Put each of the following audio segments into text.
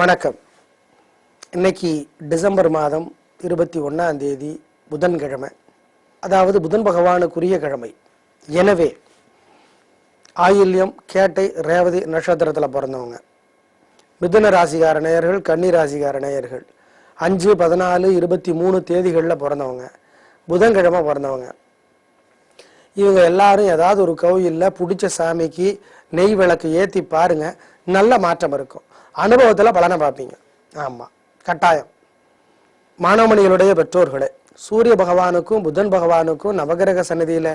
வணக்கம். இன்னைக்கு டிசம்பர் மாதம் 21ஆம் தேதி புதன்கிழமை, அதாவது புதன் பகவானுக்குரிய கிழமை. எனவே ஆயில்யம், கேட்டை, ரேவதி நட்சத்திரத்தில் பிறந்தவங்க, மிதுன ராசிகார நேயர்கள், கன்னி ராசிகார நேயர்கள், 5, 14, 23 தேதிகளில் பிறந்தவங்க, புதன்கிழமை பிறந்தவங்க, இவங்க எல்லாரும் ஏதாவது ஒரு கோயிலில் பிடிச்ச சாமிக்கு நெய் விளக்கு ஏற்றி பாருங்க, நல்ல மாற்றம் இருக்கும். அனுபவத்தில் பலனை பார்ப்பீங்க. ஆமாம், கட்டாயம். மாணவமணிகளுடைய பெற்றோர்களே, சூரிய பகவானுக்கும் புதன் பகவானுக்கும் நவகிரக சன்னதியில்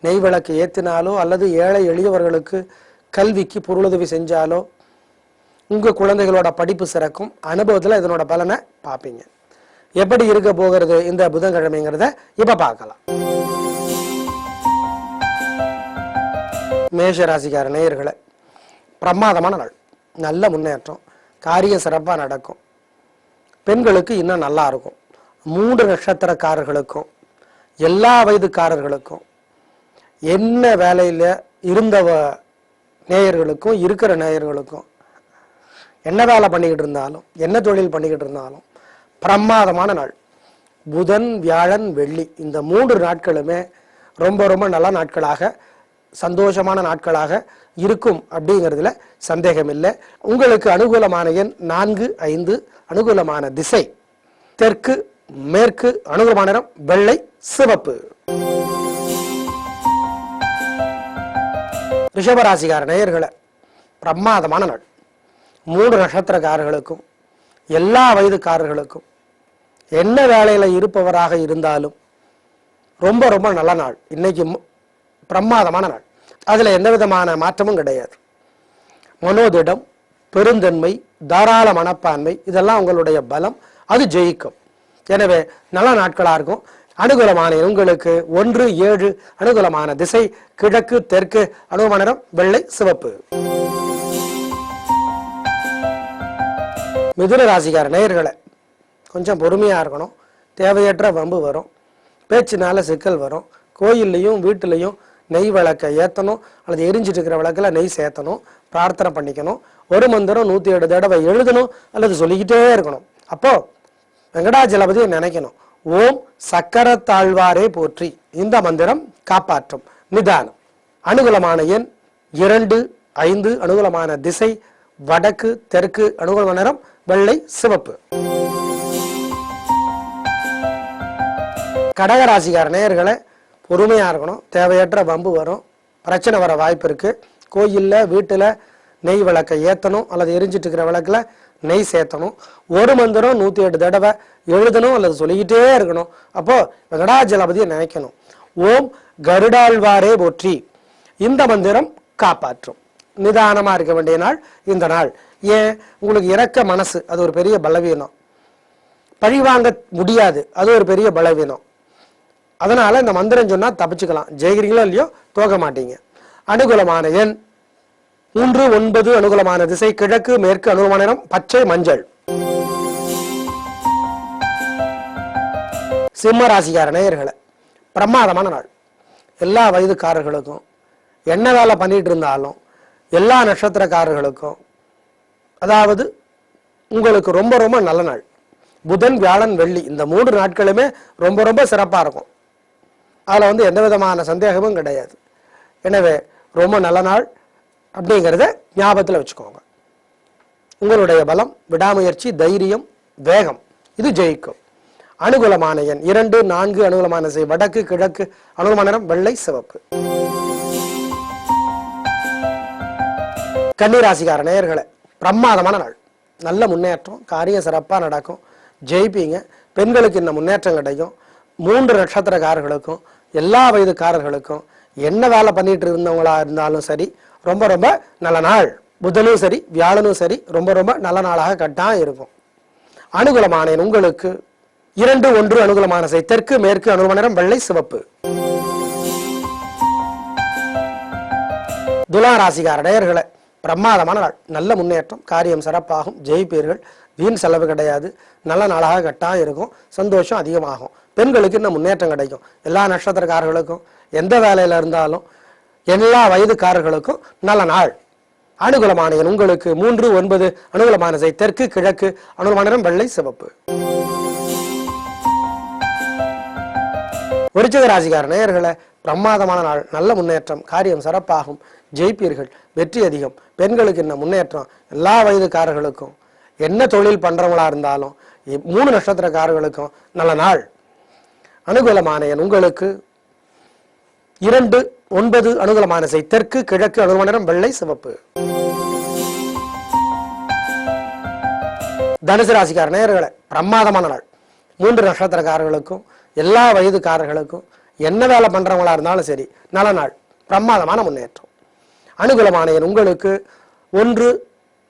நெய் விளக்கு ஏற்றினாலோ அல்லது ஏழை எளியவர்களுக்கு கல்விக்கு பொருளுதவி செஞ்சாலோ உங்கள் குழந்தைகளோட படிப்பு சிறக்கும். அனுபவத்தில் இதனோட பலனை பார்ப்பீங்க. எப்படி இருக்க போகிறது இந்த புதன்கிழமைங்கிறத இப்போ பார்க்கலாம். மேஷ ராசிக்கார நேயர்களை, பிரமாதமான நாள், நல்ல முன்னேற்றம், காரியம் சிறப்பாக நடக்கும். பெண்களுக்கு இன்னும் நல்லா இருக்கும். 3 நட்சத்திரக்காரர்களுக்கும் எல்லா வயதுக்காரர்களுக்கும் என்ன வேலையில் இருந்த நேயர்களுக்கும் இருக்கிற நேயர்களுக்கும் என்ன வேலை பண்ணிக்கிட்டு இருந்தாலும் என்ன தொழில் பண்ணிக்கிட்டு இருந்தாலும் பிரமாதமான நாள். புதன், வியாழன், வெள்ளி இந்த 3 நாட்களுமே ரொம்ப ரொம்ப நல்ல நாட்களாக, சந்தோஷமான நாட்களாக இருக்கும் அப்படிங்கிறதுல சந்தேகம் இல்லை. உங்களுக்கு அனுகூலமான எண் 4, 5, அனுகூலமான திசை தெற்கு மேற்கு, அனுகூலமான நிறம் வெள்ளை சிவப்பு. ரிஷபராசிக்கார நேயர்களை, பிரமாதமான நாள். 3 நட்சத்திரக்காரர்களுக்கும் எல்லா வயதுக்காரர்களுக்கும் என்ன வேலையில இருப்பவராக இருந்தாலும் ரொம்ப ரொம்ப நல்ல நாள். இன்னைக்கு பிரமாதமான நாள். அதுல எந்த விதமான மாற்றமும் கிடையாது. மனோதிடம், பெருந்தன்மை, தாராள மனப்பான்மை இதெல்லாம் உங்களுடைய பலம், அது ஜெயிக்கும். எனவே நல்ல நாட்களா இருக்கும். அனுகூலமான உங்களுக்கு 1, 7, அனுகூலமான திசை கிழக்கு தெற்கு, அனுகூலமான நிறம் வெள்ளை சிவப்பு. மிதுன ராசிக்கார நேயர்களை, கொஞ்சம் பொறுமையா இருக்கணும். தேவையற்ற வம்பு வரும், பேச்சினால சிக்கல் வரும். கோயில்லையும் வீட்டிலையும் நெய் விளக்கை ஏற்றணும் அல்லது எரிஞ்சிட்டு இருக்கிற விளக்கில் நெய் சேர்த்தணும், பிரார்த்தனை பண்ணிக்கணும். ஒரு மந்திரம் 107 தடவை எழுதணும் அல்லது சொல்லிக்கிட்டே இருக்கணும். அப்போ வெங்கடாஜலபதியை நினைக்கணும். ஓம் சக்கரத்தாழ்வாரே போற்றி. இந்த மந்திரம் காப்பாற்றும். நிதானம். அனுகூலமான எண் 2, 5, அனுகூலமான திசை வடக்கு தெற்கு, அனுகூலமான நிறம் வெள்ளை சிவப்பு. கடகராசிக்கார நேயர்களை, பொறுமையா இருக்கணும். தேவையற்ற வம்பு வரும், பிரச்சனை வர வாய்ப்பு இருக்கு. கோயில்ல வீட்டுல நெய் விளக்கை ஏத்தணும் அல்லது எரிஞ்சிட்டு இருக்கிற விளக்குல நெய் சேர்த்தணும். ஒரு மந்திரம் 108 தடவை எழுதணும் அல்லது சொல்லிக்கிட்டே இருக்கணும். அப்போ வெங்கடாஜலபதியை நினைக்கணும். ஓம் கருடாழ்வாரே போற்றி. இந்த மந்திரம் காப்பாற்றும். நிதானமா இருக்க வேண்டிய நாள் இந்த நாள். ஏன்? உங்களுக்கு இறக்க மனசு, அது ஒரு பெரிய பலவீனம். பழிவாங்க முடியாது, அது ஒரு பெரிய பலவீனம். அதனால இந்த மந்திரம் சொன்னா தப்பிச்சுக்கலாம். ஜெயிக்கிறீங்களோ இல்லையோ, தோக்க மாட்டீங்க. அனுகூலமான எண் 3, 9, அனுகூலமான திசை கிழக்கு மேற்கு, அனுகூலமான நிறம் பச்சை மஞ்சள். சிம்ம ராசிக்கார நேயர்களை, பிரமாதமான நாள். எல்லா வயதுக்காரர்களுக்கும் என்ன வேலை பண்ணிட்டு இருந்தாலும் எல்லா நட்சத்திரக்காரர்களுக்கும், அதாவது உங்களுக்கு ரொம்ப ரொம்ப நல்ல நாள். புதன், வியாழன், வெள்ளி இந்த 3 நாட்களுமே ரொம்ப ரொம்ப சிறப்பா இருக்கும். அதில் எந்த விதமான சந்தேகமும் கிடையாது. எனவே ரொம்ப நல்ல நாள் அப்படிங்கிறத ஞாபகத்தில் வச்சுக்கோங்க. உங்களுடைய பலம், விடாமுயற்சி, தைரியம், வேகம் இது ஜெயிக்கும். அனுகூலமான எண் 2, 4, அனுகூலமான திசை வடக்கு கிழக்கு, அனுகூலமான நிறம் வெள்ளை சிவப்பு. கன்னிராசிக்கார நேயர்களை, பிரமாதமான நாள், நல்ல முன்னேற்றம், காரியம் சிறப்பாக நடக்கும், ஜெயிப்பீங்க. பெண்களுக்கு இந்த முன்னேற்றம் கிடைக்கும். 3 நட்சத்திரக்காரர்களுக்கும் எல்லா வயதுக்காரர்களுக்கும் என்ன வேலை பண்ணிட்டு இருந்தவங்களா இருந்தாலும் சரி, ரொம்ப ரொம்ப நல்ல நாள். புதனும் சரி வியாழனும் சரி ரொம்ப ரொம்ப நல்ல நாளாக கட்டாயம் இருக்கும். அனுகூலமான உங்களுக்கு 2, 1, அனுகூலமான திசை தெற்கு மேற்கு, அனுகூலமான நிறம் வெள்ளை சிவப்பு. துலா ராசிக்கார நேயர்களை, பிரமாதமான நாள், நல்ல முன்னேற்றம், காரியம் சிறப்பாகும், ஜெயிப்பீர்கள். வீண் செலவு கிடையாது, நல்ல நாளாக கட்டாயம் இருக்கும், சந்தோஷம் அதிகமாகும். பெண்களுக்கு இன்னும் முன்னேற்றம் கிடைக்கும். எல்லா நட்சத்திரக்காரர்களுக்கும் எந்த வேலையில இருந்தாலும் எல்லா வயதுக்காரர்களுக்கும் நல்ல நாள். அனுகூலமான எண் உங்களுக்கு 3, 9. அனுகூலமான திசை தெற்கு கிழக்கு. அனுகூலமான நிறம் வெள்ளை சிவப்பு. விருச்சிக ராசிக்கார நேயர்களே, பிரமாதமான நாள். நல்ல முன்னேற்றம், காரியம் சிறப்பாகும், ஜெயிப்பீர்கள், வெற்றி அதிகம். பெண்களுக்கு என்ன முன்னேற்றம், எல்லா வயதுக்காரர்களுக்கும், என்ன தொழில் பண்றவங்களா இருந்தாலும் 3 நட்சத்திரக்காரர்களுக்கும் நல்ல நாள். அனுகூலமான எண் உங்களுக்கு 2, 9. அனுகூலமான திசை தெற்கு கிழக்கு. அனுகூலமான நிறம் வெள்ளை சிவப்பு. தனுசு ராசிக்கார நேயர்களே, பிரமாதமான நாள். 3 நட்சத்திரக்காரர்களுக்கும் எல்லா வயதுக்காரர்களுக்கும் என்ன வேலை பண்றவங்களா இருந்தாலும் சரி நல்ல நாள், பிரமாதமான முன்னேற்றம். அனுகூலமான எண் உங்களுக்கு 1,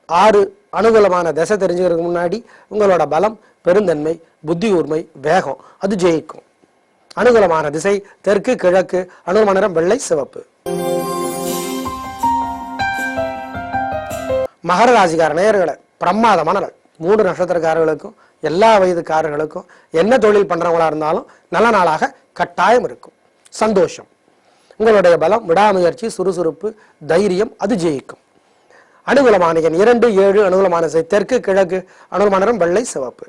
6. அனுகூலமான திசை தெரிஞ்சுக்கிறதுக்கு முன்னாடி உங்களோட பலம், பெருந்தன்மை, புத்தி கூர்மை, வேகம் அது ஜெயிக்கும். அனுகூலமான திசை தெற்கு கிழக்கு. அனுகூலமான நிறம் வெள்ளை சிவப்பு. மகர ராசிக்கார நேயர்களே, பிரமாதமான நாள். 3 நட்சத்திரக்காரர்களுக்கும் எல்லா வயதுக்காரர்களுக்கும் என்ன தொழில் பண்றவங்களா இருந்தாலும் நல்ல நாளாக கட்டாயம் இருக்கும். சந்தோஷம், உங்களுடைய பலம், விடாமுயற்சி, சுறுசுறுப்பு, தைரியம் அது ஜெயிக்கும். அனுகூலமான எண் 2, 7. அனுகூலமான திசை தெற்கு கிழக்கு. அனுகூலமான நிறம் வெள்ளை சிவப்பு.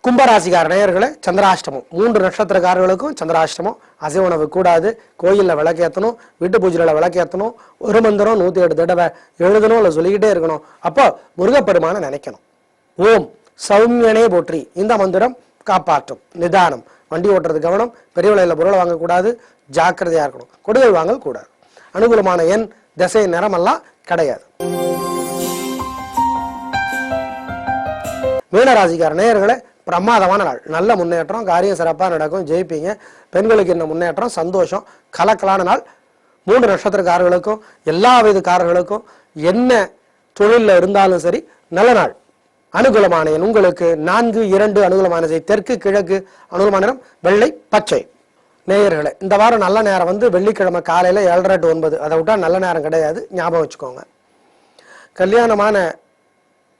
கும்பராசிக்கார நேயர்களே, சந்திராஷ்டமம். 3 நட்சத்திரக்காரர்களுக்கும் சந்திராஷ்டமம். அசைவ உணவு கூடாது. கோயில்ல விளக்கேற்றணும், வீட்டு பூஜையில விளக்கேற்றணும். ஒரு மந்திரம் 108 தடவை எழுதணும், இல்லை சொல்லிக்கிட்டே இருக்கணும். அப்போ முருகப்பெருமான நினைக்கணும். ஓம் சௌமியனே போற்றி. இந்த மந்திரம் காப்பாற்றும். நிதானம், வண்டி ஓட்டுறது கவனம், பெரிய விலையில பொருளை வாங்கக்கூடாது, ஜாக்கிரதையா இருக்கணும், கொடுகள் வாங்க கூடாது. அனுகூலமான எண், திசை, நிறமெல்லாம் கிடையாது. மீனராசிக்கார நேயர்களே, பிரமாதமான நாள். நல்ல முன்னேற்றம், காரியம் சிறப்பாக நடக்கும், ஜெயிப்பீங்க. பெண்களுக்கு என்ன முன்னேற்றம், சந்தோஷம், கலக்கலான நாள். 3 நட்சத்திரக்காரர்களுக்கும் எல்லா வயதுக்காரர்களுக்கும் என்ன தொழிலில் இருந்தாலும் சரி நல்ல நாள். அனுகூலமான எண் உங்களுக்கு 4, 2. அனுகூலமான திசை தெற்கு கிழக்கு. அனுகூலமான நிறம் வெள்ளை பச்சை. நேயர்களே, இந்த வாரம் நல்ல நேரம் வந்து வெள்ளிக்கிழமை காலையில் 7:30 to 9. அதை விட்டா நல்ல நேரம் கிடையாது, ஞாபகம் வச்சுக்கோங்க. கல்யாணமான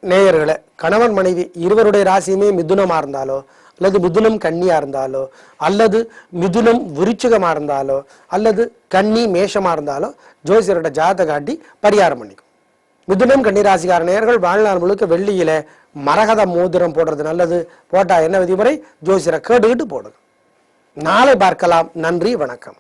நேயர்களே, கணவன் மனைவி இருவருடைய ராசியுமே மிதுனமா இருந்தாலோ, அல்லது மிதுனம் கன்னியா இருந்தாலோ, அல்லது மிதுனம் விருச்சிகமா இருந்தாலோ, அல்லது கன்னி மேஷமா இருந்தாலோ ஜோசியரோட ஜாதகத்தை காட்டி பரிகாரம் பண்ணிக்கும். மிதுனம் கன்னி ராசிக்கார நேயர்கள் வாழ்நாள் முழுக்க வெள்ளியில மரகத மோதிரம் போடுறது நல்லது. போட்டா என்ன விதிமுறை, ஜோசியரை கேட்டுக்கிட்டு போடுங்க. நாளை பார்க்கலாம். நன்றி, வணக்கம்.